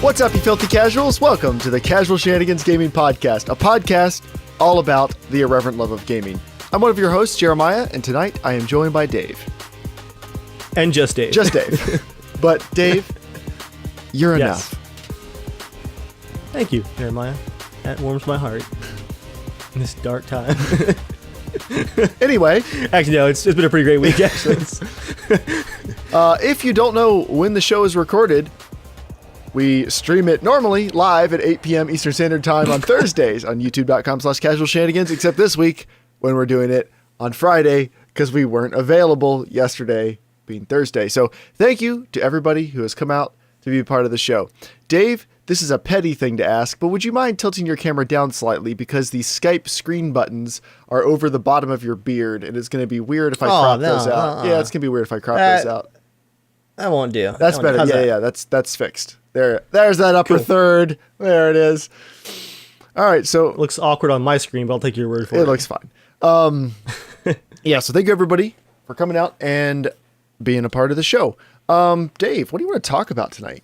What's up, you filthy casuals? Welcome to the Casual Shenanigans Gaming Podcast, a podcast all about the irreverent love of gaming. I'm one of your hosts, Jeremiah, and tonight I am joined by Dave. And just Dave. Just Dave. But Dave, you're enough. Thank you, Jeremiah. That warms my heart in this dark time. Anyway. Actually, no, it's been a pretty great week, actually. If you don't know when the show is recorded, we stream it normally live at 8 p.m. Eastern Standard Time on Thursdays on youtube.com/casualshenanigans, except this week when we're doing it on Friday because we weren't available yesterday being Thursday. So thank you to everybody who has come out to be a part of the show. Dave, this is a petty thing to ask, but would you mind tilting your camera down slightly because the Skype screen buttons are over the bottom of your beard, and it's going to be weird if I crop those out. Yeah, it's going to be weird if I crop those out. That won't do. That's better. Yeah, that's fixed. There's that upper third. There it is. All right, so it looks awkward on my screen, but I'll take your word for it. It looks fine. Yeah, so thank you everybody for coming out and being a part of the show. Dave, what do you want to talk about tonight?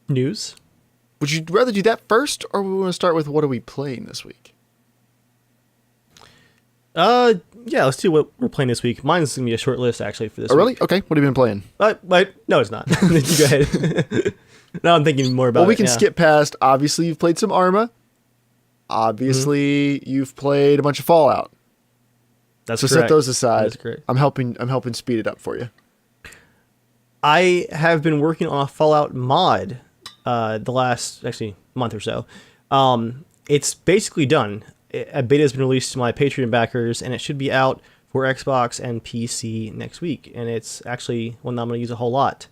News. Would you rather do that first, or we want to start with what are we playing this week? Yeah, let's do what we're playing this week. Mine's gonna be a short list actually for this. Oh, really? Week. Okay. What have you been playing? But no, it's not. You go ahead. Now I'm thinking more about. Well, we can skip past. Obviously, you've played some Arma. Obviously, you've played a bunch of Fallout. That's so correct. Set those aside. That's correct. I'm helping speed it up for you. I have been working on a Fallout mod the last actually month or so. It's basically done. A beta has been released to my Patreon backers, and it should be out for Xbox and PC next week. And it's actually one that I'm going to use a whole lot.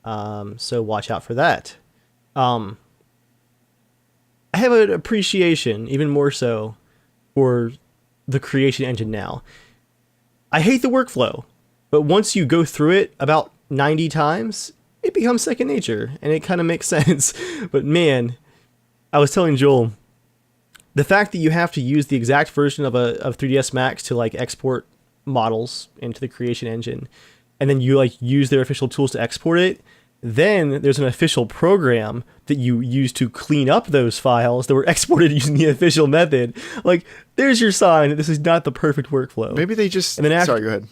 So watch out for that. I have an appreciation, even more so, for the creation engine now. I hate the workflow, but once you go through it about 90 times, it becomes second nature, and it kind of makes sense. But man, I was telling Joel, the fact that you have to use the exact version of 3ds Max to like export models into the creation engine, and then you like use their official tools to export it, then there's an official program that you use to clean up those files that were exported using the official method. Like, there's your sign that this is not the perfect workflow. Maybe they just... And then sorry, go ahead.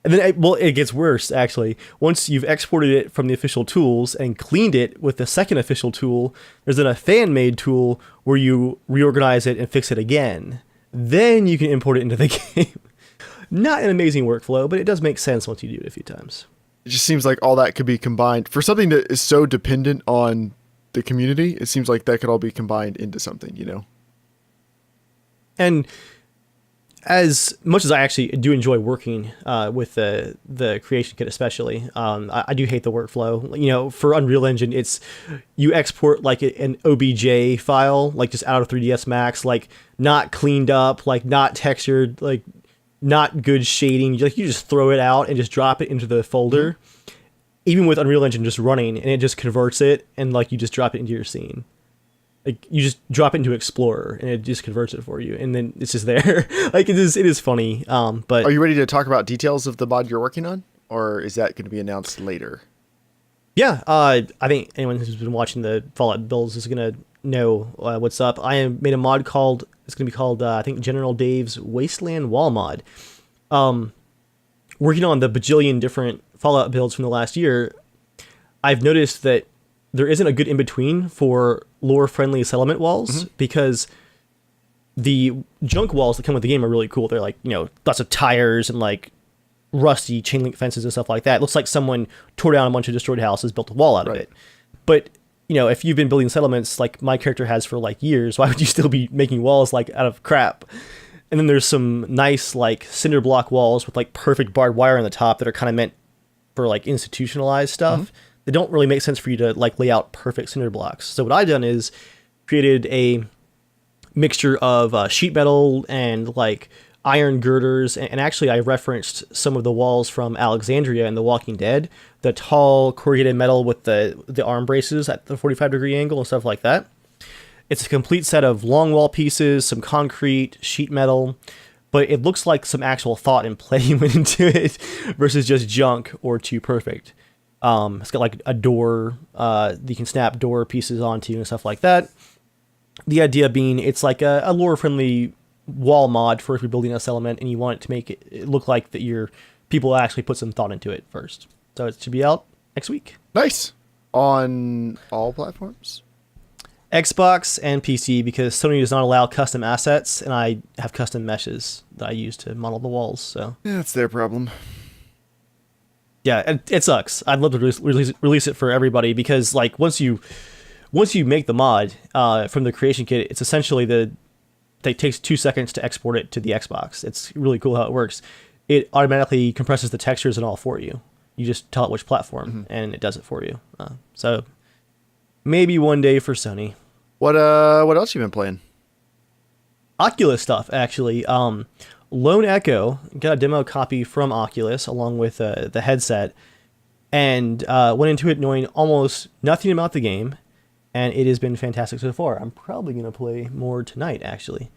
And then, well, it gets worse, actually. Once you've exported it from the official tools and cleaned it with the second official tool, there's then a fan-made tool where you reorganize it and fix it again. Then you can import it into the game. Not an amazing workflow, but it does make sense once you do it a few times. It just seems like all that could be combined. For something that is so dependent on the community, it seems like that could all be combined into something, you know? And as much as I actually do enjoy working with the creation kit especially, I do hate the workflow. You know, for Unreal Engine, it's you export like an OBJ file, like just out of 3ds Max, like not cleaned up, like not textured, like not good shading. Like you just throw it out and just drop it into the folder. Mm-hmm. Even with Unreal Engine just running, and it just converts it, and like you just drop it into your scene. Like you just drop it into Explorer, and it just converts it for you, and then it's just there. Like it is funny. But are you ready to talk about details of the mod you're working on, or is that going to be announced later? Yeah, I think anyone who's been watching the Fallout builds is gonna know what's up. I made a mod called I think General Dave's Wasteland Wall mod. Working on the bajillion different Fallout builds from the last year, I've noticed that there isn't a good in-between for lore-friendly settlement walls, because the junk walls that come with the game are really cool. They're like, you know, lots of tires and like rusty chain link fences and stuff like that. It looks like someone tore down a bunch of destroyed houses, built a wall out of it. But, you know, if you've been building settlements like my character has for like years, why would you still be making walls like out of crap? And then there's some nice like cinder block walls with like perfect barbed wire on the top that are kind of meant for like institutionalized stuff. They don't really make sense for you to like lay out perfect cinder blocks. So what I've done is created a mixture of sheet metal and like iron girders, and actually I referenced some of the walls from Alexandria and The Walking Dead, the tall corrugated metal with the arm braces at the 45-degree angle and stuff like that. It's a complete set of long wall pieces, some concrete, sheet metal, but it looks like some actual thought and play went into it versus just junk or too perfect. It's got like a door, you can snap door pieces onto and stuff like that. The idea being it's like a lore-friendly wall mod for if you're building a settlement and you want it to make it look like that your people actually put some thought into it first. So it should be out next week. Nice. On all platforms? Xbox and PC, because Sony does not allow custom assets, and I have custom meshes that I use to model the walls. So Yeah, that's their problem. yeah, it sucks. I'd love to release it for everybody, because like once you make the mod from the creation kit, it's essentially it takes 2 seconds to export it to the Xbox. It's really cool how it works. It automatically compresses the textures and all for you. You just tell it which platform, and it does it for you. So maybe one day for Sony. What else you been playing? Oculus stuff, actually. Lone Echo, got a demo copy from Oculus along with the headset, and went into it knowing almost nothing about the game, and it has been fantastic so far. I'm probably going to play more tonight, actually.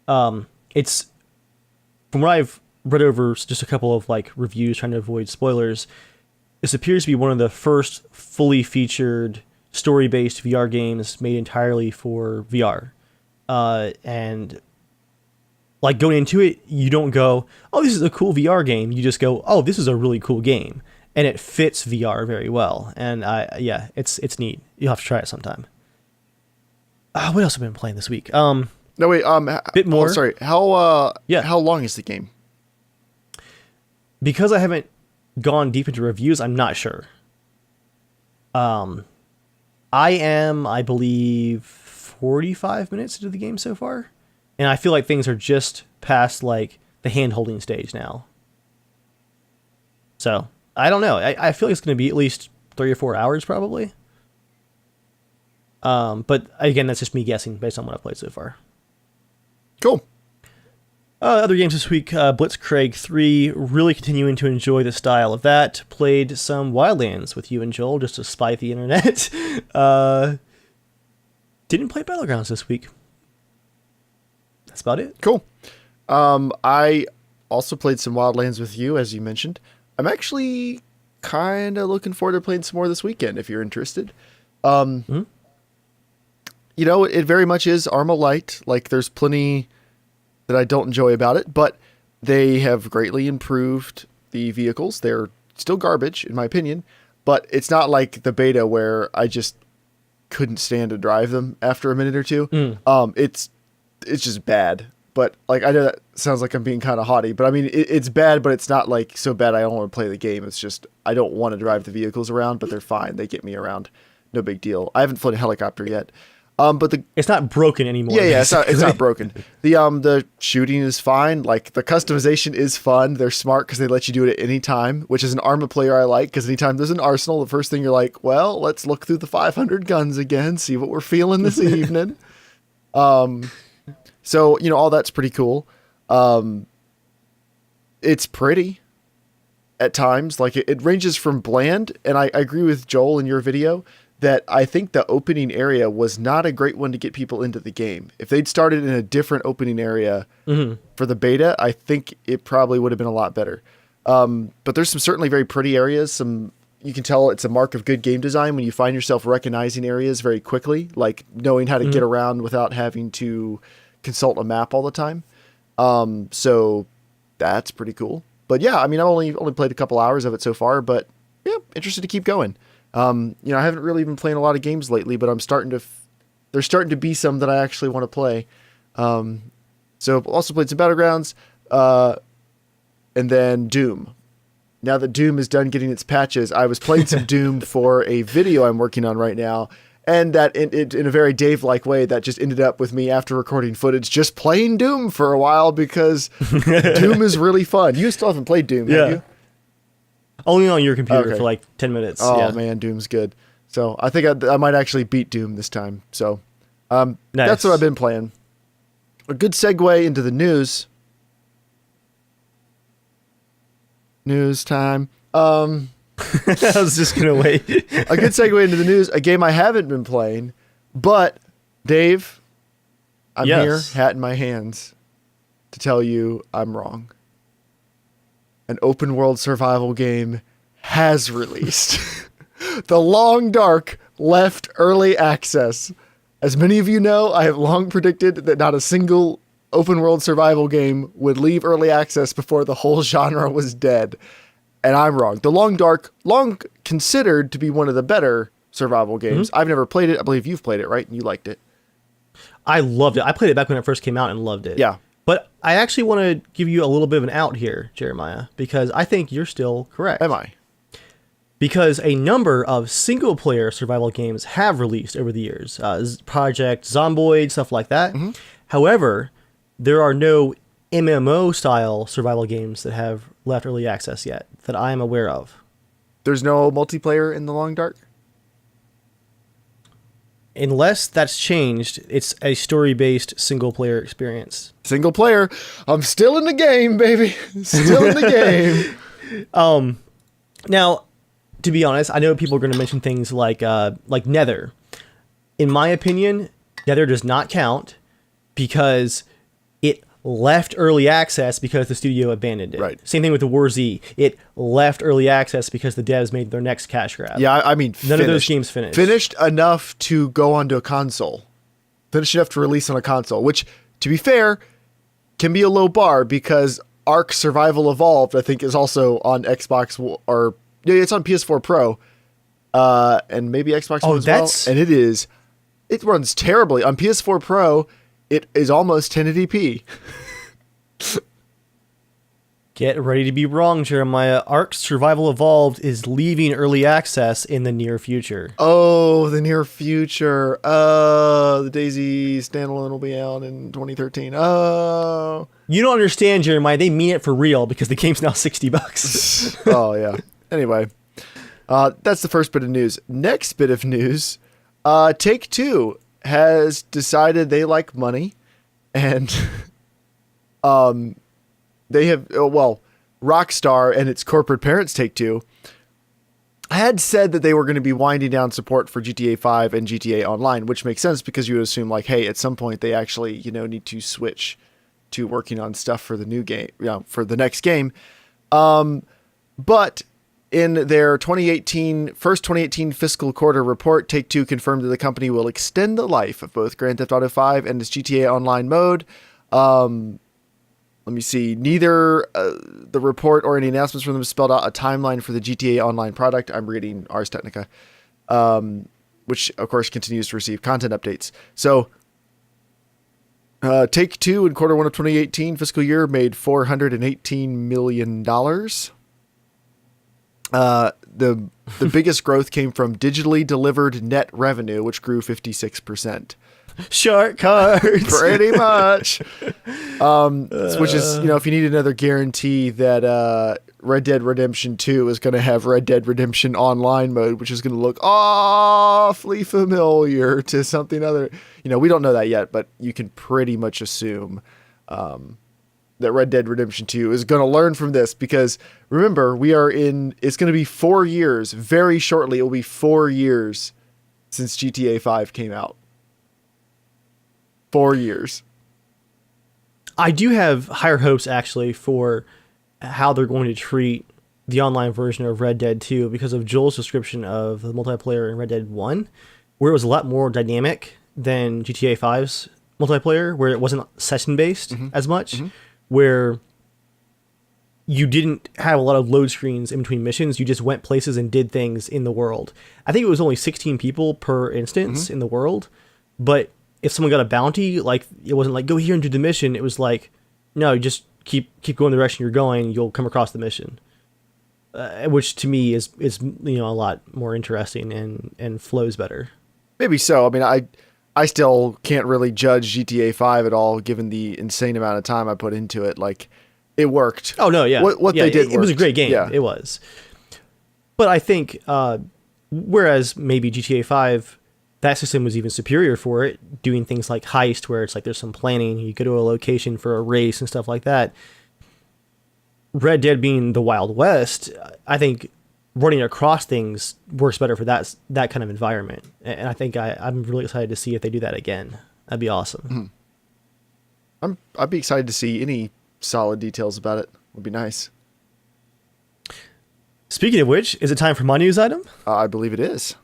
It's, from what I've read over just a couple of like reviews trying to avoid spoilers, this appears to be one of the first fully featured story-based VR games made entirely for VR. And like going into it, you don't go, oh, this is a cool VR game. You just go, oh, this is a really cool game. And it fits VR very well. And yeah, it's neat. You'll have to try it sometime. What else have I been playing this week? No, wait, bit more. Oh, sorry. How Yeah. long is the game? Because I haven't gone deep into reviews, I'm not sure. I am, I believe, 45 minutes into the game so far. And I feel like things are just past like the hand-holding stage now. So, I don't know. I feel like it's going to be at least 3 or 4 hours probably. But again, that's just me guessing based on what I've played so far. Cool. Other games this week, Blitzkrieg 3, really continuing to enjoy the style of that. Played some Wildlands with you and Joel just to spite the internet. Didn't play Battlegrounds this week. That's about it. Cool. I also played some Wildlands with you, as you mentioned. I'm actually kind of looking forward to playing some more this weekend, if you're interested. You know, it very much is Arma Light. Like, there's plenty that I don't enjoy about it, but they have greatly improved the vehicles. They're still garbage, in my opinion, but it's not like the beta where I just couldn't stand to drive them after a minute or two. It's just bad. But like, I know that sounds like I'm being kind of haughty, but I mean, it's bad, but it's not like so bad I don't want to play the game. It's just, I don't want to drive the vehicles around, but they're fine. They get me around. No big deal. I haven't flown a helicopter yet. But it's not broken anymore. Yeah, it's not broken. The shooting is fine. Like, the customization is fun. They're smart because they let you do it at any time, which is an Arma player I like, because anytime there's an arsenal, the first thing you're like, well, let's look through the 500 guns again, see what we're feeling this evening. So, you know, all that's pretty cool. It's pretty at times. Like, it ranges from bland, and I agree with Joel in your video that I think the opening area was not a great one to get people into the game. If they'd started in a different opening area for the beta, I think it probably would have been a lot better. But there's some certainly very pretty areas. You can tell it's a mark of good game design when you find yourself recognizing areas very quickly, like knowing how to get around without having to consult a map all the time. So that's pretty cool. But yeah, I mean, I've only played a couple hours of it so far, but yeah, interested to keep going. You know, I haven't really been playing a lot of games lately, but I'm there's starting to be some that I actually want to play. So also played some Battlegrounds, and then Doom. Now that Doom is done getting its patches, I was playing some Doom for a video I'm working on right now. And that in a very Dave-like way, that just ended up with me after recording footage, just playing Doom for a while because Doom is really fun. You still haven't played Doom, have you? Only on your computer for like 10 minutes. Oh, man, Doom's good. So I think I might actually beat Doom this time. So that's what I've been playing. A good segue into the news. News time. I was just going to wait. A good segue into the news. A game I haven't been playing. But, Dave, I'm here, hat in my hands, to tell you I'm wrong. An open world survival game has released. The Long Dark left early access. As many of you know, I have long predicted that not a single open world survival game would leave early access before the whole genre was dead. And I'm wrong. The Long Dark, long considered to be one of the better survival games. I've never played it. I believe you've played it, right? And you liked it. I loved it. I played it back when it first came out and loved it. Yeah. But I actually want to give you a little bit of an out here, Jeremiah, because I think you're still correct. Am I? Because a number of single-player survival games have released over the years. Project Zomboid, stuff like that. However, there are no MMO-style survival games that have left early access yet that I am aware of. There's no multiplayer in The Long Dark? Unless that's changed, it's a story-based single-player experience. Single player. I'm still in the game, baby. Still in the game. Now, to be honest, I know people are going to mention things like Nether. In my opinion, Nether does not count because it left early access because the studio abandoned it. Right. Same thing with the War Z. It left early access because the devs made their next cash grab. Yeah, I mean, none of those games finished. Finished enough to go onto a console. Finished enough to release on a console, which, to be fair, can be a low bar because Ark Survival Evolved, I think, is also on Xbox or it's on PS4 Pro, and maybe Xbox One as well. And it runs terribly on PS4 Pro. It is almost 1080p. Get ready to be wrong, Jeremiah. Ark Survival Evolved is leaving early access in the near future. Oh, the near future. The DayZ standalone will be out in 2013. Oh. You don't understand, Jeremiah. They mean it for real because the game's now $60. Oh, yeah. Anyway, that's the first bit of news. Next bit of news, Take-Two has decided they like money, and they have, Rockstar and its corporate parents, Take-Two, had said that they were going to be winding down support for GTA 5 and GTA Online, which makes sense because you would assume, like, hey, at some point they actually, need to switch to working on stuff for the new game, for the next game. But in their first 2018 fiscal quarter report, Take-Two confirmed that the company will extend the life of both Grand Theft Auto 5 and its GTA Online mode. Let me see. Neither the report or any announcements from them spelled out a timeline for the GTA Online product. I'm reading Ars Technica, which, of course, continues to receive content updates. So, Take-Two in quarter one of 2018 fiscal year made $418 million. The biggest growth came from digitally delivered net revenue, which grew 56%. Shark cards. Pretty much. Which is, if you need another guarantee that Red Dead Redemption 2 is going to have Red Dead Redemption Online mode, which is going to look awfully familiar to something other. We don't know that yet, but you can pretty much assume that Red Dead Redemption 2 is going to learn from this because, remember, it's going to be 4 years. Very shortly, it will be 4 years since GTA 5 came out. 4 years. I do have higher hopes, actually, for how they're going to treat the online version of Red Dead 2 because of Joel's description of the multiplayer in Red Dead 1, where it was a lot more dynamic than GTA 5's multiplayer, where it wasn't session-based as much, where you didn't have a lot of load screens in between missions. You just went places and did things in the world. I think it was only 16 people per instance in the world, but if someone got a bounty, like, it wasn't like, go here and do the mission. It was like, no, you just keep going the direction you're going, you'll come across the mission. Which to me is a lot more interesting and flows better. Maybe so. I mean, I still can't really judge GTA 5 at all, given the insane amount of time I put into it. Like, it worked. Oh, no, yeah. What they did it was a great game. Yeah. It was. But I think, whereas maybe GTA 5, that system was even superior for it, doing things like heist, where it's like there's some planning, you go to a location for a race and stuff like that. Red Dead being the Wild West, I think running across things works better for that kind of environment. And I think I'm really excited to see if they do that again. That'd be awesome. I'd be excited to see any solid details about it. Would be nice. Speaking of which, is it time for my news item? I believe it is.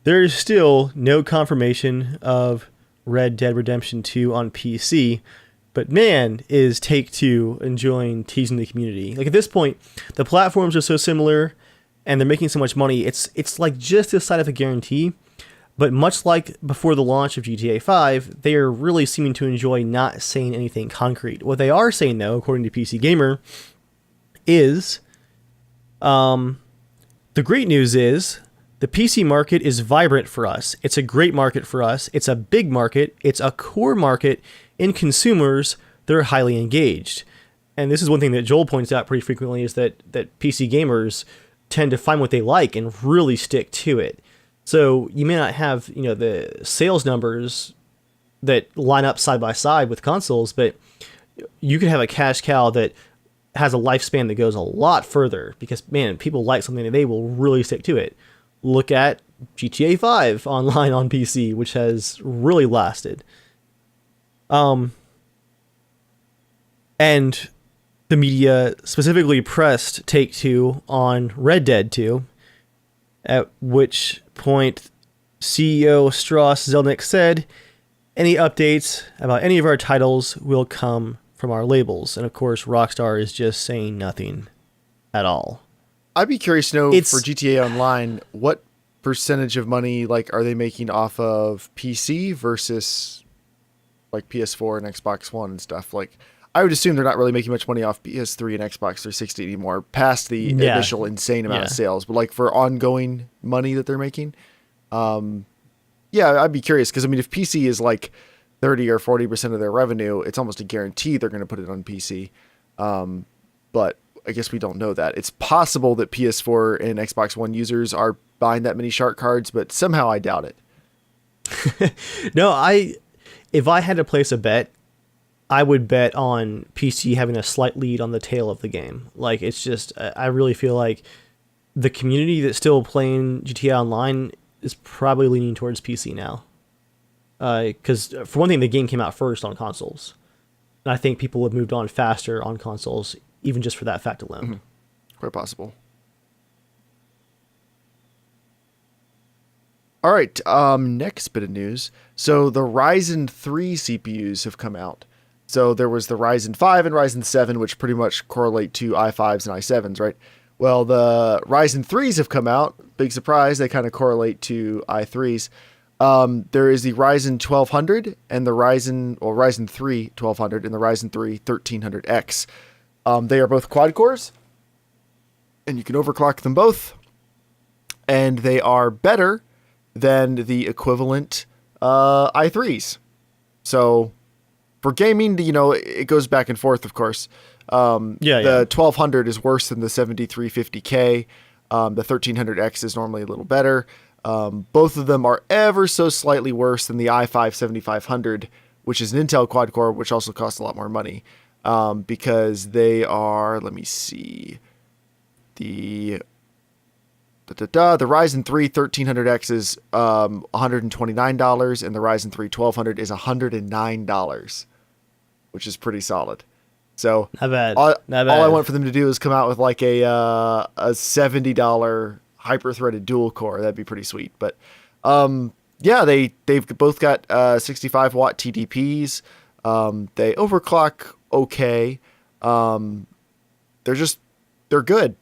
There is still no confirmation of Red Dead Redemption 2 on PC, but man, is Take-Two enjoying teasing the community. Like, at this point, the platforms are so similar, and they're making so much money, it's like just this side of a guarantee. But much like before the launch of GTA 5, they are really seeming to enjoy not saying anything concrete. What they are saying, though, according to PC Gamer, is the great news is the PC market is vibrant for us. It's a great market for us. It's a big market. It's a core market in consumers that are highly engaged. And this is one thing that Joel points out pretty frequently, is that PC gamers tend to find what they like and really stick to it. So you may not have, the sales numbers that line up side by side with consoles, but you could have a cash cow that has a lifespan that goes a lot further because, man, people like something and they will really stick to it. Look at GTA 5 online on PC, which has really lasted. And the media specifically pressed Take-Two on Red Dead 2, at which point CEO Strauss Zelnick said, any updates about any of our titles will come from our labels. And of course, Rockstar is just saying nothing at all. I'd be curious to know for GTA Online, what percentage of money are they making off of PC versus PS4 and Xbox One and stuff? I would assume they're not really making much money off PS3 and Xbox 360 anymore, past the initial insane amount of sales. But for ongoing money that they're making, I'd be curious because if PC is 30 or 40% of their revenue, it's almost a guarantee they're going to put it on PC. But I guess we don't know that. It's possible that PS4 and Xbox One users are buying that many shark cards, but somehow I doubt it. No, if I had to place a bet, I would bet on PC having a slight lead on the tail of the game. It's just, I really feel like the community that's still playing GTA Online is probably leaning towards PC now. Because for one thing, the game came out first on consoles. And I think people have moved on faster on consoles, even just for that fact alone. Mm-hmm. Quite possible. All right, next bit of news. So the Ryzen 3 CPUs have come out. So there was the Ryzen 5 and Ryzen 7, which pretty much correlate to i5s and i7s, right? Well, the Ryzen 3s have come out. Big surprise, they kind of correlate to i3s. There is the Ryzen 1200 and the Ryzen 3 1200 and the Ryzen 3 1300X. They are both quad cores, and you can overclock them both. And they are better than the equivalent i3s. So for gaming, it goes back and forth, of course. The 1200 is worse than the 7350K. The 1300X is normally a little better. Both of them are ever so slightly worse than the i5 7500, which is an Intel quad core, which also costs a lot more money. Because they are, let me see, the Ryzen 3 1300X is $129, and the Ryzen 3 1200 is $109, which is pretty solid. So not bad. All I want for them to do is come out with a $70 hyper-threaded dual core. That'd be pretty sweet. But they've both got 65 watt TDPs. They overclock okay. They're good.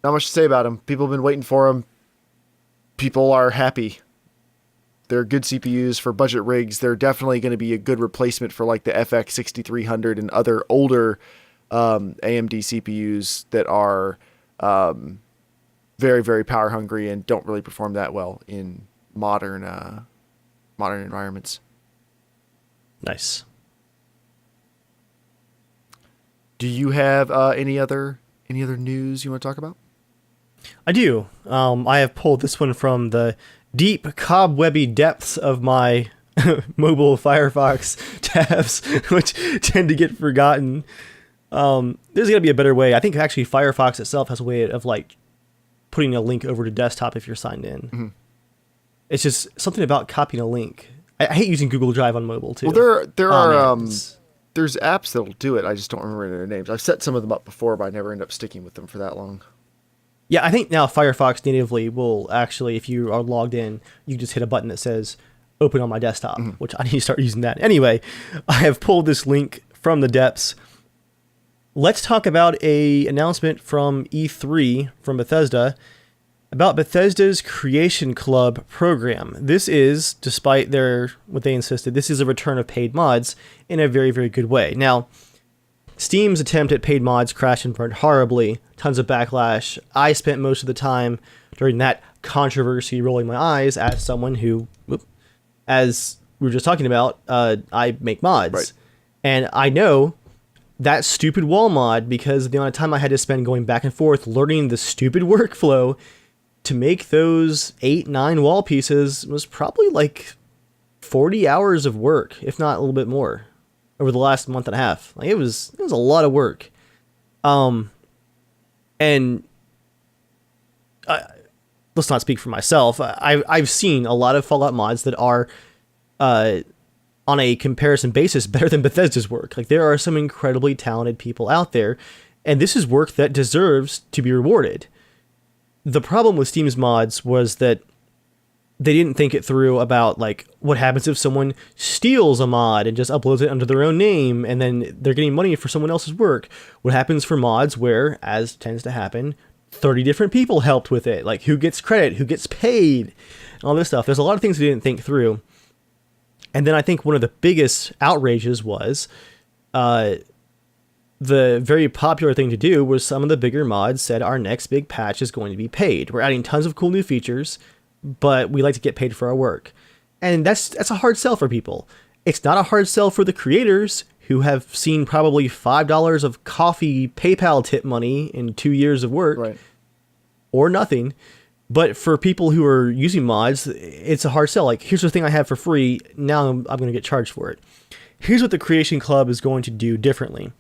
Not much to say about them. People have been waiting for them. People are happy. They're good CPUs for budget rigs. They're definitely going to be a good replacement for the FX 6300 and other older AMD CPUs that are very, very power hungry and don't really perform that well in modern environments. Nice. Do you have any other news you want to talk about? I do. I have pulled this one from the deep cobwebby depths of my mobile Firefox tabs, which tend to get forgotten. There's got to be a better way. I think actually Firefox itself has a way of putting a link over to desktop if you're signed in. Mm-hmm. It's just something about copying a link. I hate using Google Drive on mobile too. Well, there are there's apps that'll do it. I just don't remember their names. I've set some of them up before, but I never end up sticking with them for that long. Yeah, I think now Firefox natively will actually, if you are logged in, you just hit a button that says open on my desktop, which I need to start using that. Anyway, I have pulled this link from the depths. Let's talk about a announcement from E3 from Bethesda about Bethesda's Creation Club program. This is, despite what they insisted, this is a return of paid mods in a very, very good way. Now, Steam's attempt at paid mods crashed and burned horribly. Tons of backlash. I spent most of the time during that controversy rolling my eyes as someone who, as we were just talking about, I make mods. Right. And I know that stupid wall mod, because of the amount of time I had to spend going back and forth learning the stupid workflow to make those 8-9 wall pieces, was probably like 40 hours of work, if not a little bit more, over the last month and a half. Like it was a lot of work. And let's not speak for myself. I've seen a lot of Fallout mods that are on a comparison basis better than Bethesda's work. Like there are some incredibly talented people out there, and this is work that deserves to be rewarded. The problem with Steam's mods was that they didn't think it through about like what happens if someone steals a mod and just uploads it under their own name and then they're getting money for someone else's work. What happens for mods where, as tends to happen, 30 different people helped with it. Like who gets credit, who gets paid, and all this stuff. There's a lot of things they didn't think through. And then I think one of the biggest outrages was the very popular thing to do was some of the bigger mods said our next big patch is going to be paid. We're adding tons of cool new features, but we like to get paid for our work. And that's a hard sell for people. It's not a hard sell for the creators who have seen probably $5 of coffee PayPal tip money in 2 years of work, Right. or nothing. But for people who are using mods, it's a hard sell. Like, here's the thing I have for free. Now I'm going to get charged for it. Here's what the Creation Club is going to do differently.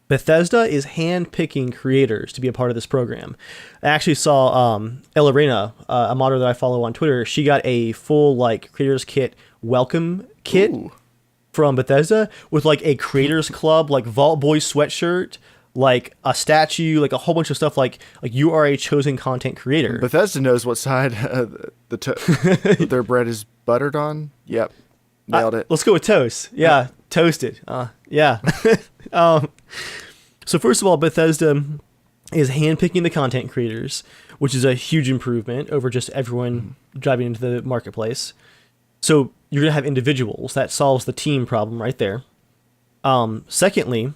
Bethesda is hand-picking creators to be a part of this program. I actually saw Elorena, a modder that I follow on Twitter. She got a full like creators kit welcome kit from Bethesda with like a creators club, like Vault Boy sweatshirt, like a statue, like a whole bunch of stuff. Like you are a chosen content creator. Bethesda knows what side their bread is buttered on. Yep, nailed it. Let's go with toast. Yeah, toasted. Yeah. So first of all, Bethesda is handpicking the content creators, which is a huge improvement over just everyone driving into the marketplace. So you're going to have individuals. That solves the team problem right there. Secondly,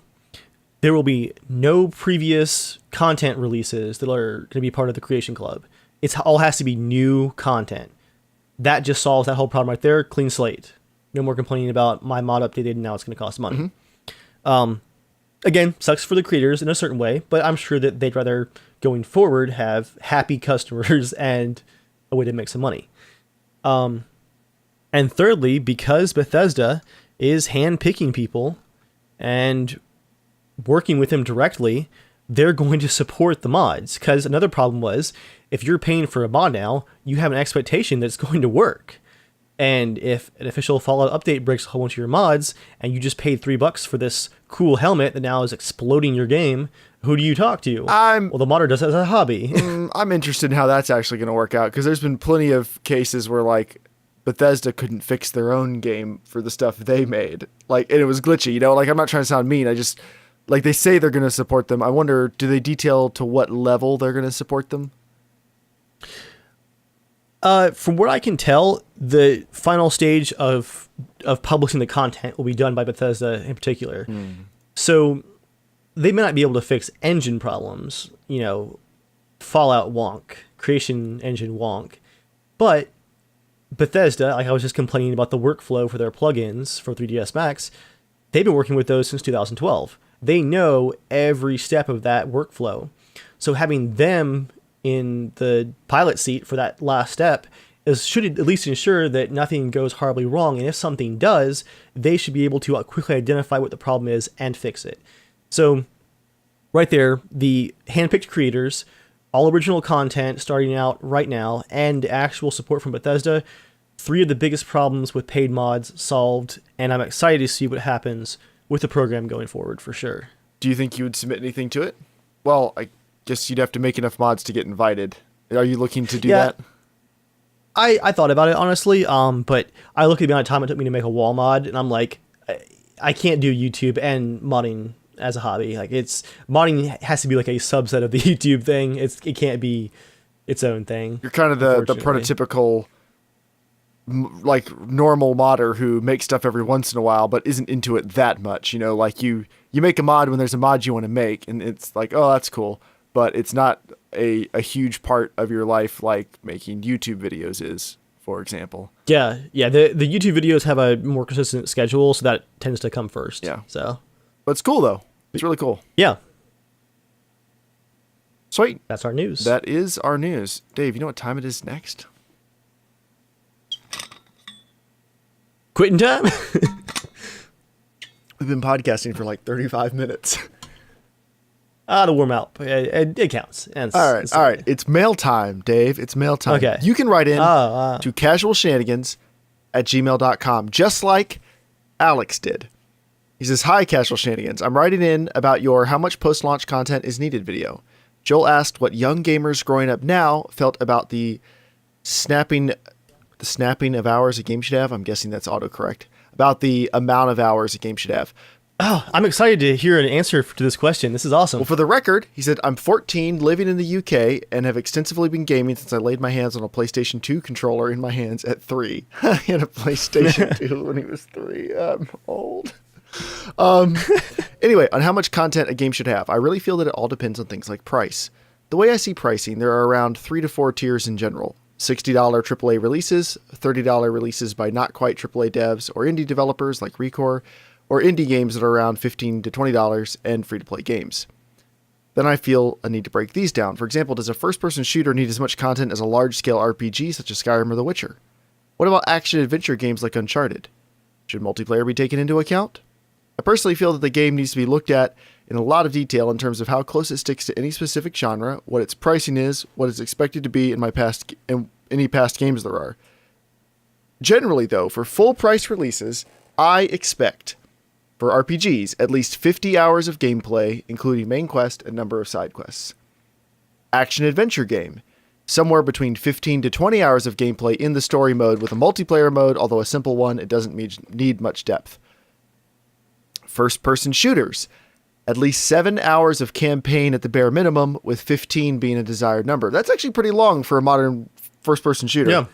there will be no previous content releases that are going to be part of the Creation Club. It all has to be new content. That just solves that whole problem right there. Clean slate. No more complaining about my mod updated and now it's going to cost money. Again, sucks for the creators in a certain way, but I'm sure that they'd rather, going forward, have happy customers and a way to make some money. And thirdly, because Bethesda is hand-picking people and working with them directly, they're going to support the mods. Because another problem was, if you're paying for a mod now, you have an expectation that it's going to work. And if an official Fallout update breaks a whole bunch of your mods, and you just paid $3 for this cool helmet that now is exploding your game, who do you talk to? Well, the modder does it as a hobby. I'm interested in how that's actually going to work out, because there's been plenty of cases where like Bethesda couldn't fix their own game for the stuff they made, like, and it was glitchy. You know, like I'm not trying to sound mean. I just like they say they're going to support them. I wonder, do they detail to what level they're going to support them? From what I can tell, the final stage of publishing the content will be done by Bethesda in particular. So they may not be able to fix engine problems, you know, Fallout wonk, creation engine wonk. But Bethesda, like I was just complaining about the workflow for their plugins for 3ds Max, they've been working with those since 2012. They know every step of that workflow. So having them in the pilot seat for that last step should at least ensure that nothing goes horribly wrong, and if something does, they should be able to quickly identify what the problem is and fix it. So right there, the handpicked creators, all original content starting out right now, and actual support from Bethesda, 3 of the biggest problems with paid mods solved, and I'm excited to see what happens with the program going forward for sure. Do you think you would submit anything to it? Well, I guess you'd have to make enough mods to get invited. Are you looking to do that? I thought about it honestly, but I look at the amount of time it took me to make a wall mod, and I'm like, I can't do YouTube and modding as a hobby. Like modding has to be like a subset of the YouTube thing. It can't be its own thing. You're kind of the prototypical like normal modder who makes stuff every once in a while but isn't into it that much. Like you make a mod when there's a mod you want to make, and it's like, oh, that's cool, but it's not a huge part of your life like making YouTube videos is, for example. Yeah. The YouTube videos have a more consistent schedule, so that tends to come first. Yeah. So, but it's cool though. It's really cool. Yeah. Sweet. That's our news. That is our news. Dave, you know what time it is next? Quitting time. We've been podcasting for like 35 minutes. To warm up. It counts. All right. It's mail time, Dave. It's mail time. Okay. You can write in to casualshenanigans@gmail.com, just like Alex did. He says, "Hi, Casual Shenanigans. I'm writing in about your how much post-launch content is needed video. Joel asked what young gamers growing up now felt about the snapping of hours a game should have." I'm guessing that's autocorrect. About the amount of hours a game should have. Oh, I'm excited to hear an answer to this question. This is awesome. Well, for the record, he said, "I'm 14, living in the UK, and have extensively been gaming since I laid my hands on a PlayStation 2 controller in my hands at 3. He had a PlayStation 2 when he was 3. I'm old. Anyway, on how much content a game should have, I really feel that it all depends on things like price. The way I see pricing, there are around 3 to 4 tiers in general. $60 AAA releases, $30 releases by not quite AAA devs or indie developers like Recore, or indie games that are around $15 to $20, and free-to-play games. Then I feel a need to break these down. For example, does a first-person shooter need as much content as a large-scale RPG such as Skyrim or The Witcher? What about action-adventure games like Uncharted? Should multiplayer be taken into account? I personally feel that the game needs to be looked at in a lot of detail in terms of how close it sticks to any specific genre, what its pricing is, what is expected to be in any past games there are. Generally, though, for full-price releases, I expect, for RPGs, at least 50 hours of gameplay, including main quest and number of side quests. Action-adventure game, somewhere between 15 to 20 hours of gameplay in the story mode with a multiplayer mode, although a simple one, it doesn't need much depth. First-person shooters, at least 7 hours of campaign at the bare minimum, with 15 being a desired number. That's actually pretty long for a modern first-person shooter. Yeah.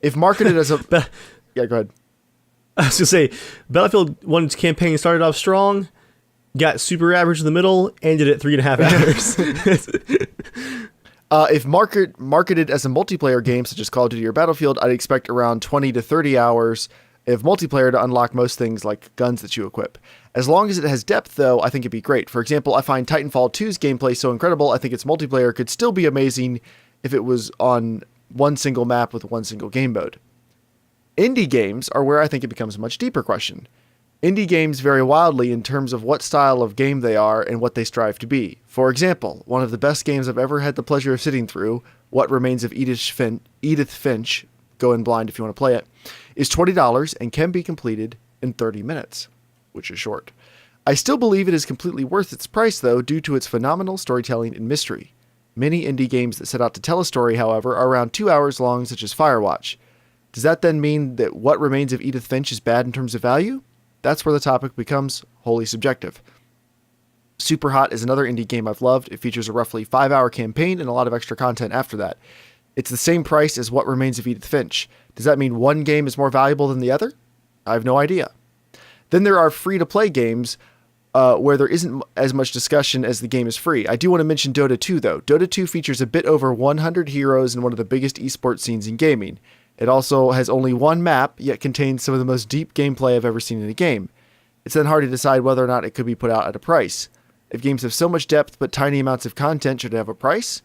If marketed as a... Yeah, go ahead. I was going to say, Battlefield 1's campaign started off strong, got super average in the middle, ended at 3.5 hours. If marketed as a multiplayer game, such as Call of Duty or Battlefield, I'd expect around 20 to 30 hours of multiplayer to unlock most things like guns that you equip. As long as it has depth, though, I think it'd be great. For example, I find Titanfall 2's gameplay so incredible, I think its multiplayer could still be amazing if it was on one single map with one single game mode. Indie games are where I think it becomes a much deeper question. Indie games vary wildly in terms of what style of game they are and what they strive to be. For example, one of the best games I've ever had the pleasure of sitting through, What Remains of Edith Finch, go in blind if you want to play it, is $20 and can be completed in 30 minutes, which is short. I still believe it is completely worth its price, though, due to its phenomenal storytelling and mystery. Many indie games that set out to tell a story, however, are around 2 hours long, such as Firewatch. Does that then mean that What Remains of Edith Finch is bad in terms of value? That's where the topic becomes wholly subjective. Superhot is another indie game I've loved. It features a roughly 5-hour campaign and a lot of extra content after that. It's the same price as What Remains of Edith Finch. Does that mean one game is more valuable than the other? I have no idea. Then there are free-to-play games where there isn't as much discussion as the game is free. I do want to mention Dota 2, though. Dota 2 features a bit over 100 heroes in one of the biggest esports scenes in gaming. It also has only one map, yet contains some of the most deep gameplay I've ever seen in a game. It's then hard to decide whether or not it could be put out at a price. If games have so much depth but tiny amounts of content, should it have a price?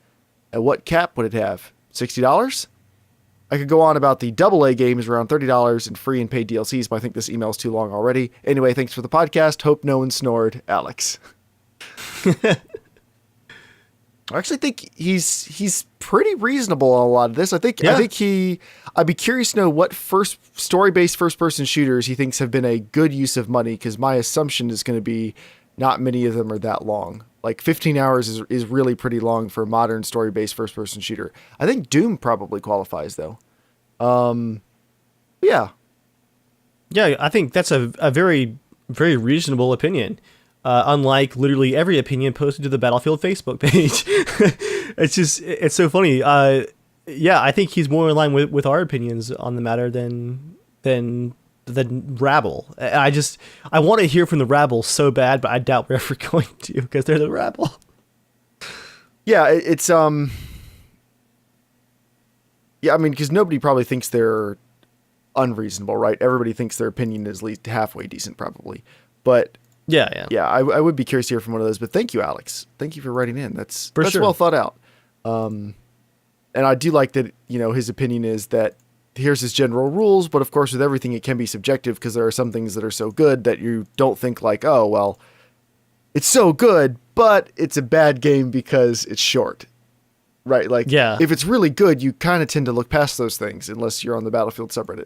At what cap would it have? $60? I could go on about the AA games around $30 and free and paid DLCs, but I think this email is too long already. Anyway, thanks for the podcast. Hope no one snored. Alex. I actually think he's pretty reasonable on a lot of this. I'd be curious to know what story-based first-person shooters he thinks have been a good use of money, because my assumption is going to be not many of them are that long. Like 15 hours is really pretty long for a modern story-based first-person shooter. I think Doom probably qualifies though. Yeah. Yeah, I think that's a very, very reasonable opinion. Unlike literally every opinion posted to the Battlefield Facebook page. It's so funny. Yeah, I think he's more in line with our opinions on the matter than Rabble. I want to hear from the Rabble so bad, but I doubt we're ever going to, because they're the Rabble. Yeah, it's yeah, I mean, because nobody probably thinks they're unreasonable, right? Everybody thinks their opinion is at least halfway decent, probably. But yeah. I would be curious to hear from one of those. But thank you, Alex. Thank you for writing in. That's sure. Well thought out. And I do like that, his opinion is that here's his general rules, but of course with everything it can be subjective, because there are some things that are so good that you don't think like, oh, well, it's so good, but it's a bad game because it's short. Right? Like, yeah. If it's really good, you kind of tend to look past those things unless you're on the Battlefield subreddit.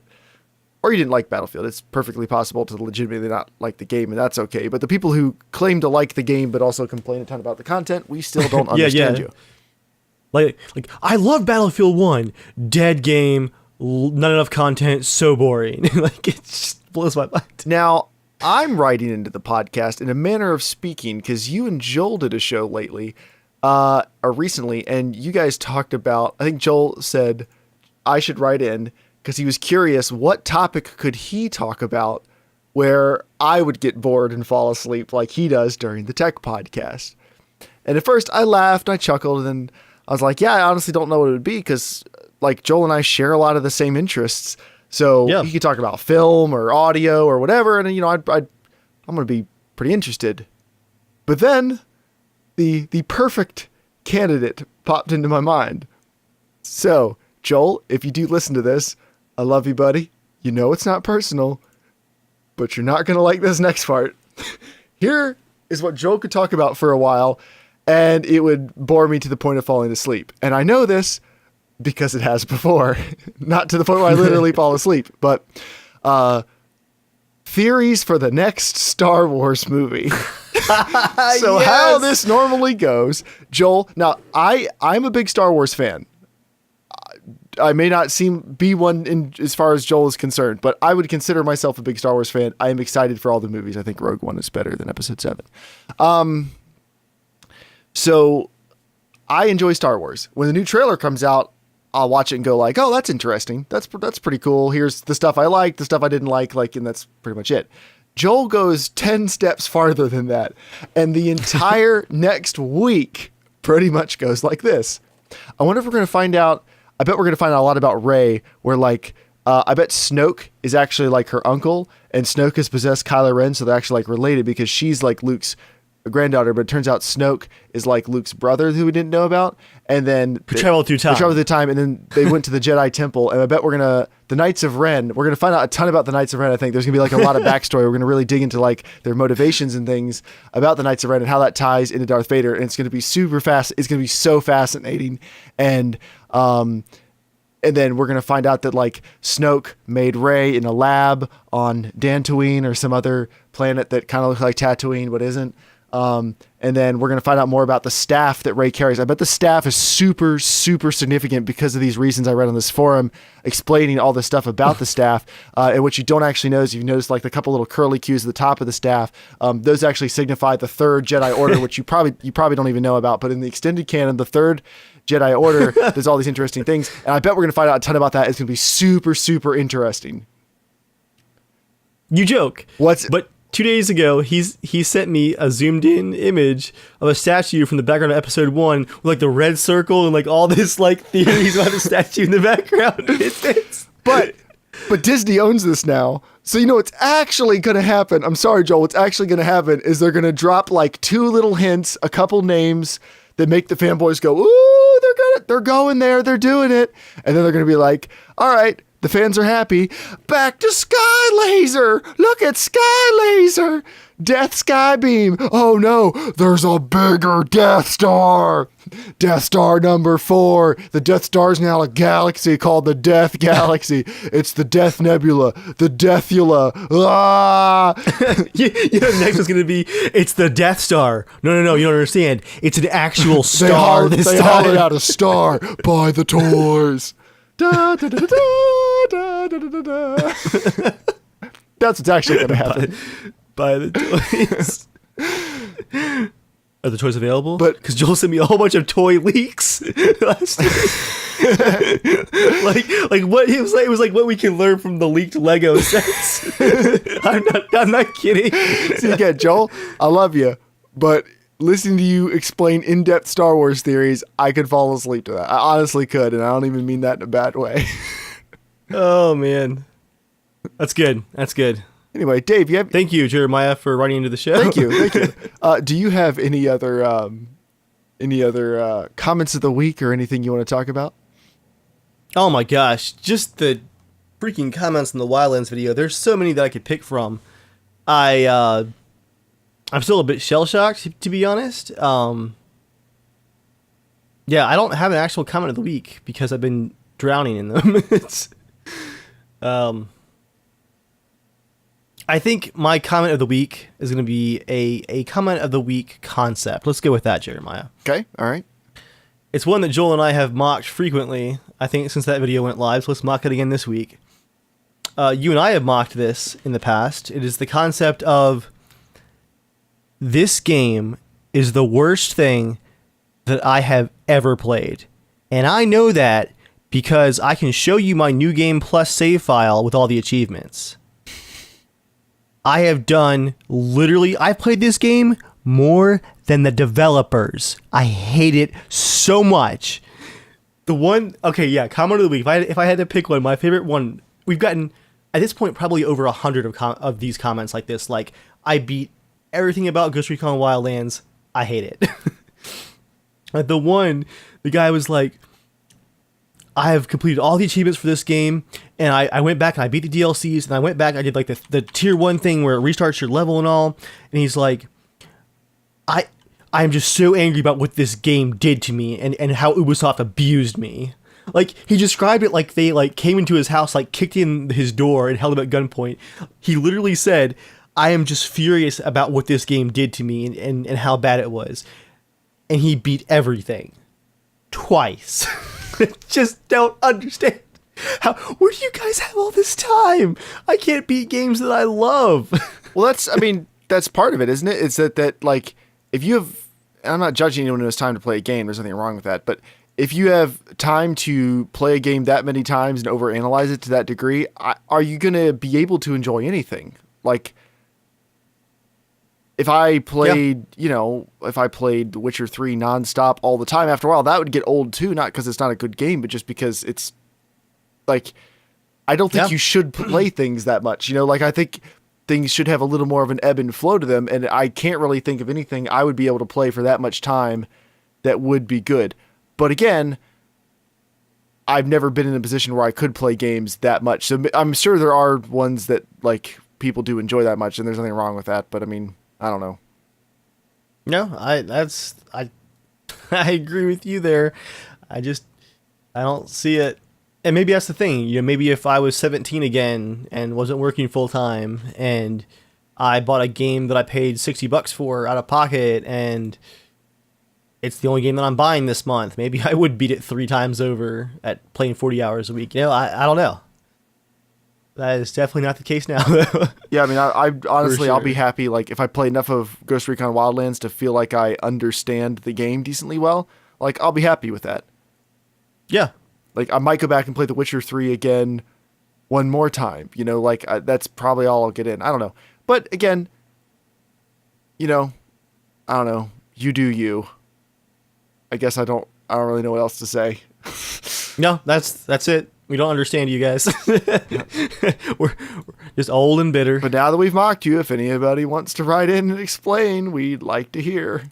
Or you didn't like Battlefield. It's perfectly possible to legitimately not like the game, and that's okay. But the people who claim to like the game but also complain a ton about the content, we still don't understand you. Like I love Battlefield 1. Dead game, not enough content, so boring. Like, it just blows my mind. Now, I'm writing into the podcast in a manner of speaking, because you and Joel did a show lately, or recently, and you guys talked about, I think Joel said I should write in because he was curious what topic could he talk about where I would get bored and fall asleep like he does during the tech podcast. And at first I laughed, I chuckled, and then I was like, yeah, I honestly don't know what it would be, because like Joel and I share a lot of the same interests. So he could talk about film or audio or whatever, and I'm going to be pretty interested. But then the perfect candidate popped into my mind. So, Joel, if you do listen to this, I love you, buddy. You know it's not personal, but you're not going to like this next part. Here is what Joel could talk about for a while, and it would bore me to the point of falling asleep. And I know this because it has before. Not to the point where I literally fall asleep, but theories for the next Star Wars movie. So how this normally goes, Joel, now I'm a big Star Wars fan. I may not be one in as far as Joel is concerned, but I would consider myself a big Star Wars fan. I am excited for all the movies. I think Rogue One is better than Episode 7. So I enjoy Star Wars. When the new trailer comes out, I'll watch it and go like, oh, that's interesting. That's pretty cool. Here's the stuff I like, the stuff I didn't like, and that's pretty much it. Joel goes 10 steps farther than that. And the entire next week pretty much goes like this. I wonder if we're going to find out. I bet we're going to find out a lot about Rey, where I bet Snoke is actually like her uncle, and Snoke has possessed Kylo Ren. So they're actually like related, because she's like Luke's granddaughter, but it turns out Snoke is like Luke's brother who we didn't know about. And then Who traveled through time. And then they went to the Jedi Temple. And I bet the Knights of Ren, we're going to find out a ton about the Knights of Ren. I think there's going to be like a lot of backstory. We're going to really dig into like their motivations and things about the Knights of Ren and how that ties into Darth Vader. And it's going to be super fast. It's going to be so fascinating. And then we're going to find out that like Snoke made Rey in a lab on Dantooine or some other planet that kind of looks like Tatooine, but isn't. And then we're going to find out more about the staff that Rey carries. I bet the staff is super, super significant because of these reasons I read on this forum explaining all this stuff about the staff. And what you don't actually know is you've noticed like the couple little curly cues at the top of the staff. Those actually signify the third Jedi Order, which you probably don't even know about. But in the extended canon, the third Jedi Order, there's all these interesting things. And I bet we're going to find out a ton about that. It's going to be super, super interesting. You joke. But 2 days ago, he sent me a zoomed in image of a statue from the background of Episode 1 with like the red circle and like all this like theories about the statue in the background. But Disney owns this now. So you know what's actually going to happen? I'm sorry, Joel. What's actually going to happen is they're going to drop like 2 little hints, a couple names that make the fanboys go, ooh, they're going there, they're doing it. And then they're going to be like, all right, the fans are happy. Back to Sky Laser. Look at Sky Laser. Death Skybeam! Oh no, there's a bigger Death Star! Death Star number 4. The Death Star is now a galaxy called the Death Galaxy. It's the Death Nebula, the Deathula. Ah! You know, the next one's going to be, it's the Death Star. No, you don't understand. It's an actual star this they time. hollowed out a star by the tours. Da, da, da, da, da, da, da, da, da. That's what's actually going to happen. By the toys. Are the toys available? But because Joel sent me a whole bunch of toy leaks last year. like what it was like what we can learn from the leaked Lego sets. I'm not kidding. See again, Joel, I love you, but listening to you explain in-depth Star Wars theories, I could fall asleep to that. I honestly could, and I don't even mean that in a bad way. Oh man, that's good. That's good. Anyway, Dave, you have... Thank you, Jeremiah, for writing into the show. Thank you. Do you have any other comments of the week or anything you want to talk about? Oh my gosh, just the freaking comments in the Wildlands video. There's so many that I could pick from. I'm still a bit shell-shocked, to be honest. Yeah, I don't have an actual comment of the week because I've been drowning in them. I think my comment of the week is going to be a comment of the week concept. Let's go with that, Jeremiah. Okay, all right. It's one that Joel and I have mocked frequently, I think, since that video went live, so let's mock it again this week. You and I have mocked this in the past. It is the concept of this game is the worst thing that I have ever played. And I know that because I can show you my New Game Plus save file with all the achievements. I have done literally, I played this game more than the developers. I hate it so much. The one, okay, yeah, comment of the week. If I had to pick one, my favorite one, we've gotten at this point probably over 100 of these comments like this. Like, I beat everything about Ghost Recon Wildlands. I hate it. The guy was like, I have completed all the achievements for this game, and I went back and I beat the DLCs, and I went back, I did like the tier 1 thing where it restarts your level and all, and he's like, I'm just so angry about what this game did to me and how Ubisoft abused me. Like, he described it like they like came into his house, like kicked in his door and held him at gunpoint. He literally said, I am just furious about what this game did to me and how bad it was. And he beat everything. Twice. Just don't understand. Where do you guys have all this time? I can't beat games that I love. Well, that's part of it, isn't it? It's that like, if you have, I'm not judging anyone who has time to play a game, there's nothing wrong with that, but if you have time to play a game that many times and overanalyze it to that degree, are you going to be able to enjoy anything? Like, if I played, if I played The Witcher 3 nonstop all the time, after a while, that would get old too, not because it's not a good game, but just because it's, like, I don't think you should play things that much, like, I think things should have a little more of an ebb and flow to them, and I can't really think of anything I would be able to play for that much time that would be good. But again, I've never been in a position where I could play games that much, so I'm sure there are ones that, like, people do enjoy that much, and there's nothing wrong with that, but I mean, I don't know. No, I agree with you there. I don't see it. And maybe that's the thing. Maybe if I was 17 again and wasn't working full time and I bought a game that I paid $60 for out of pocket and it's the only game that I'm buying this month, maybe I would beat it 3 times over at playing 40 hours a week. I don't know. That is definitely not the case now, though. Yeah, I mean, I honestly, sure. I'll be happy, like, if I play enough of Ghost Recon Wildlands to feel like I understand the game decently well, like, I'll be happy with that. Yeah. Like, I might go back and play The Witcher 3 again one more time, that's probably all I'll get in. I don't know. But, again, I don't know. You do you. I guess I don't really know what else to say. No, that's it. We don't understand you guys. We're just old and bitter. But now that we've mocked you, if anybody wants to write in and explain, we'd like to hear.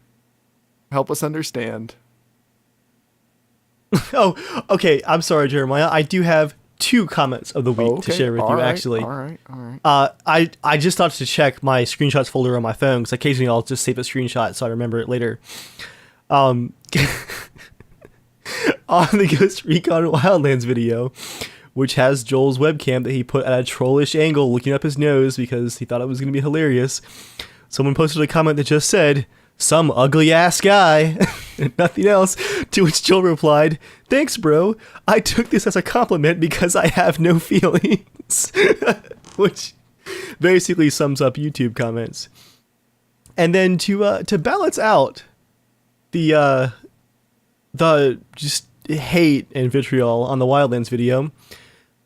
Help us understand. Oh, okay. I'm sorry, Jeremiah. I do have 2 comments of the week to share with you, actually. All right. I just thought to check my screenshots folder on my phone, because occasionally I'll just save a screenshot so I remember it later. On the Ghost Recon Wildlands video, which has Joel's webcam that he put at a trollish angle looking up his nose because he thought it was going to be hilarious, someone posted a comment that just said, "Some ugly ass guy," and nothing else, to which Joel replied, "Thanks, bro. I took this as a compliment because I have no feelings," which basically sums up YouTube comments. And then to balance out the just hate and vitriol on the Wildlands video,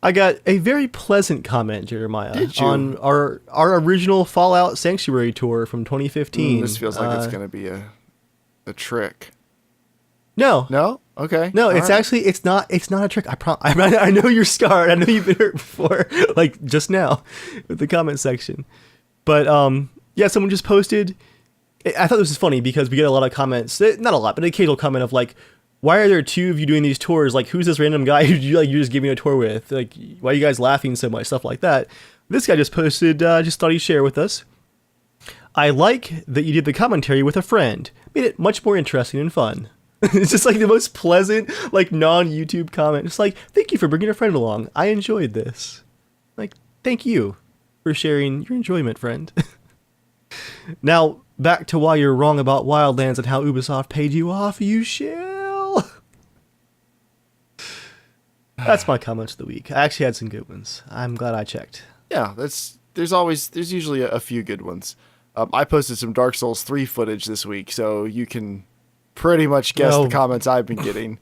I got a very pleasant comment, Jeremiah, on our original Fallout Sanctuary tour from 2015. This feels like it's going to be a trick. No. No? Okay. No, All it's right. actually it's not a trick. I know you're scarred. I know you've been hurt before, like just now with the comment section. But yeah, someone just posted. I thought this was funny because we get a lot of comments, not a lot, but an occasional comment of like, "Why are there 2 of you doing these tours? Like, who's this random guy who you're just giving a tour with? Like, why are you guys laughing so much?" Stuff like that. This guy just posted, just thought he'd share with us. "I like that you did the commentary with a friend. Made it much more interesting and fun." It's just like the most pleasant, like non-YouTube comment. It's like, "Thank you for bringing a friend along. I enjoyed this." Like, thank you for sharing your enjoyment, friend. Now, back to why you're wrong about Wildlands and how Ubisoft paid you off, you shall. That's my comments of the week. I actually had some good ones. I'm glad I checked. Yeah, there's usually a few good ones. I posted some Dark Souls 3 footage this week, so you can pretty much guess the comments I've been getting.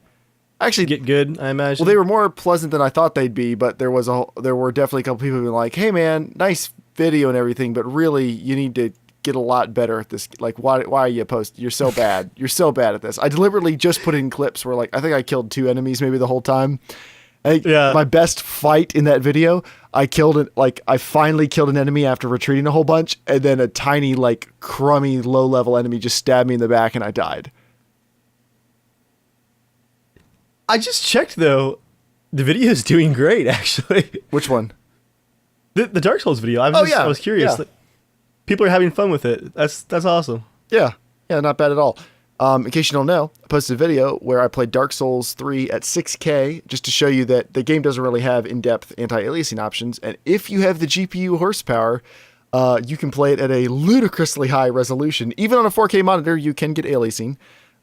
Actually, Get good, I imagine. well, they were more pleasant than I thought they'd be, but there were definitely a couple people who were like, "Hey man, nice video and everything, but really you need to get a lot better at this. Like, why are you posting? You're so bad. You're so bad at this." I deliberately just put in clips where, like, I think I killed 2 enemies maybe the whole time. My best fight in that video, I finally killed an enemy after retreating a whole bunch, and then a tiny, like, crummy, low-level enemy just stabbed me in the back, and I died. I just checked, though. The video is doing great, actually. Which one? The Dark Souls video. I was curious. Yeah. People are having fun with it. That's awesome. Yeah, not bad at all. In case you don't know, I posted a video where I played Dark Souls 3 at 6K just to show you that the game doesn't really have in-depth anti-aliasing options, and if you have the GPU horsepower, you can play it at a ludicrously high resolution. Even on a 4K monitor, you can get aliasing,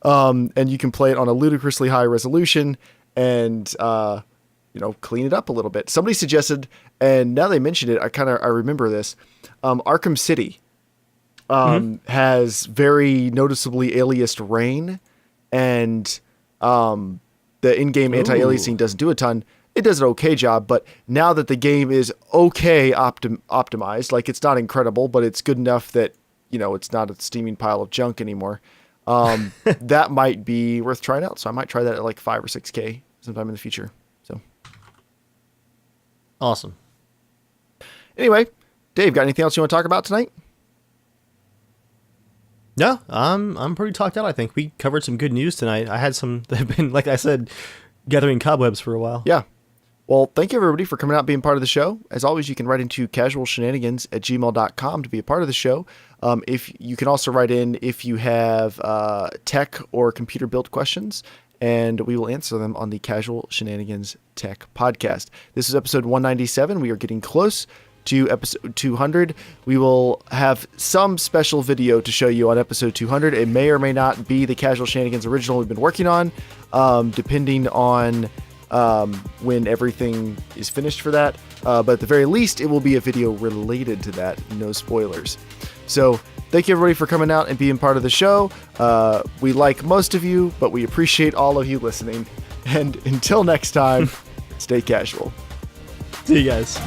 and you can play it on a ludicrously high resolution and clean it up a little bit. Somebody suggested, and now they mentioned it, I remember this. Arkham City has very noticeably aliased rain, and the in-game anti-aliasing doesn't do a ton. It does an okay job, but now that the game is okay optimized, like, it's not incredible, but it's good enough that, it's not a steaming pile of junk anymore. That might be worth trying out. So I might try that at like 5 or 6K sometime in the future. So awesome. Anyway, Dave, got anything else you want to talk about tonight? No, I'm pretty talked out. I think we covered some good news tonight. I had some that have been, like I said, gathering cobwebs for a while. Yeah. Well, thank you everybody for coming out and being part of the show. As always, you can write into casualshenanigans@gmail.com to be a part of the show. If you can also write in if you have tech or computer build questions, and we will answer them on the Casual Shenanigans Tech Podcast. This is episode 197. We are getting close to episode 200. We will have some special video to show you on episode 200. It may or may not be the Casual Shenanigans original we've been working on, depending on when everything is finished for that. But at the very least, it will be a video related to that. No spoilers. So thank you everybody for coming out and being part of the show. We like most of you, but we appreciate all of you listening. And until next time, stay casual. See you guys.